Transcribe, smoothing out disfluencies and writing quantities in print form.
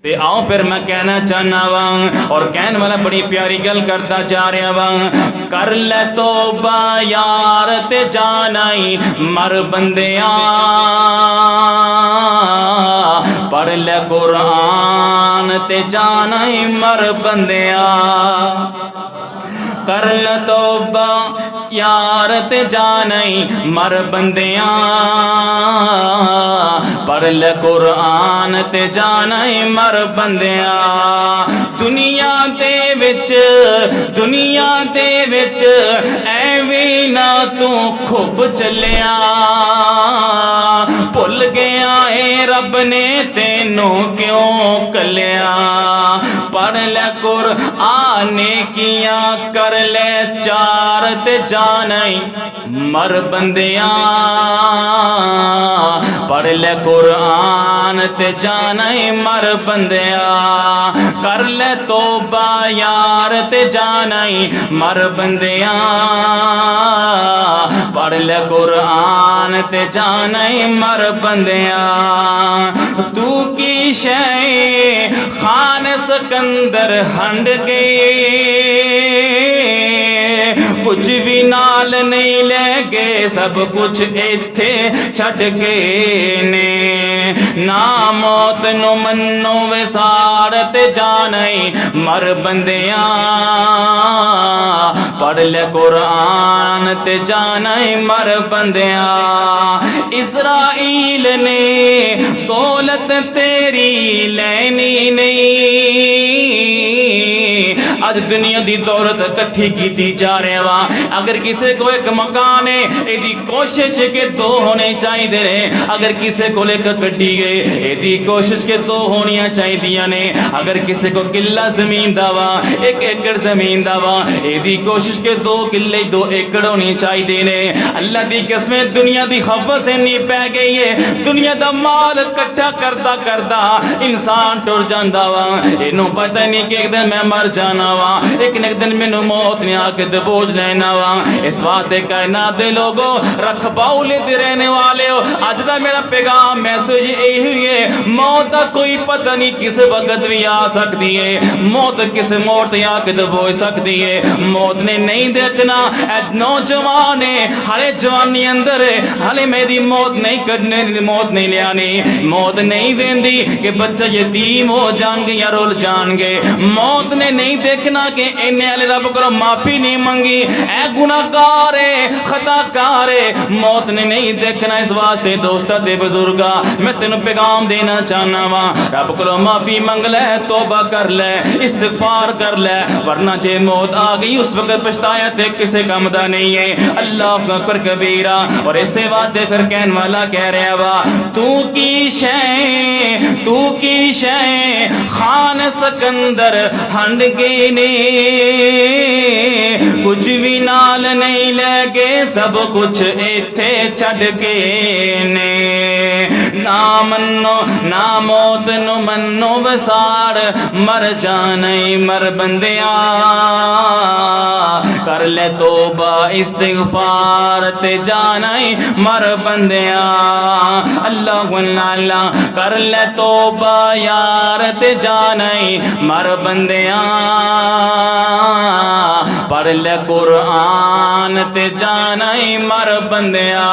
تے آؤ پھر میں کہنا چاہنا وا اور کہن والا بڑی پیاری گل کرتا جا رہا وا، کر لے توبہ یار تے جانائی مر بندیاں، پڑھ لے قرآن تے جانائی مر بندیاں، کر لے توبہ یار تے جانائی مر بندیاں، پڑھ لے قرآن تے جانائی مر بندیاں، دنیا دے وچ ایویں نہ تو خوب چلیا، بھول گیا اے رب نے تینوں کیوں کلیا، پڑھ لے قرآن کیا کر لے چار تے جانائی مر بندیاں، پڑھ لے قرآن تے جانائی مر بندیاں، کر لے توبہ یار تے جانائی مر بندیاں، پڑھ لے قرآن تے جانائی مر بندیاں، تو کی شے خان سکندر ہنڈ گئے، کچھ بھی نال نہیں لے گئے سب کچھ ایتھے چھڈ کے نے، نا موت نو منو وسار تے جانائی مر بندیاں، پڑھ لے قرآن تے جانائی مر بندیاں، اسرائیل نے دولت تیری لینی نہیں، آج دنیا دی دولت کٹھی کیتی جا رہے وا، اگر کسے کو ایک مکان ہے ایدی کوشش کے دو ہونے چاہیے دے رہے، اگر کسے کو ایک گڈی گئے ایدی کوشش کے دو ہونیاں چاہیے دیا نے، اگر کسے کو قلہ زمین داوا ایک ایکڑ زمین داوا ایدی کوشش کے دو قلے دو ایکڑ ہونی چاہیے دے نے، اللہ دی قسمیں دنیا دی خفت سے نہیں پہ گئی ہے، دنیا دا مال کٹھا کرتا کرتا انسان ٹر جاندا وا، اینو پتہ نہیں کہ ایک دن میں مر جانا وا، ایک دن مینوں موت نے آ کے بوجھ لینا وا، اس واسطے کائنات دے لوگوں رکھ باولے دے رہنے والے ہو، اج دا میرا پیغام میسج یہی ہے، موت دا کوئی پتہ نہیں کس وقت بھی آ سکتی ہے، موت کس موڑ تے آ کے دبوچ سکتی ہے، موت نے نہیں دیکھنا، اے نوجوان ہے ہالے جوانی اندر ہے، ہالے میری موت نہیں کرنے، موت نہیں لیانی، موت نہیں ویندی کہ بچہ یتیم ہو جان گے یا رول جان گے، موت نے نہیں دیکھنا کہ انہیں علی رب کرو معافی نہیں منگی، اے گناہگار ہے خطا کار ہے، موت نے نہیں دیکھنا، اس واسطے دوستہ دے بزرگا میں تینوں پیغام دینا چاہنا وا، رب کرو معافی منگ لے، توبہ کر لے، استغفار کر لے، ورنہ جے موت آ گئی اس وقت پچھتایا تے کسے کم دا نہیں ہے، اللہ اکبر کبیرہ، اور اسے واسطے پھر کہن والا کہہ رہا وا، تو کی شے خان سکندر ہنڈ گئے نے، کچھ بھی نال نہیں لے گئے سب کچھ ایتھے چھڈ کے نے، نا موت نو منو وسار مر جانائی مر بندیاں، کر لے توبہ استغفار تے جانائی مر بندیاں، اللہ اللہ کر لے توبہ یار تے جانائی مر بندیاں، پڑھ لے قرآن تے جانائی مر بندیاں۔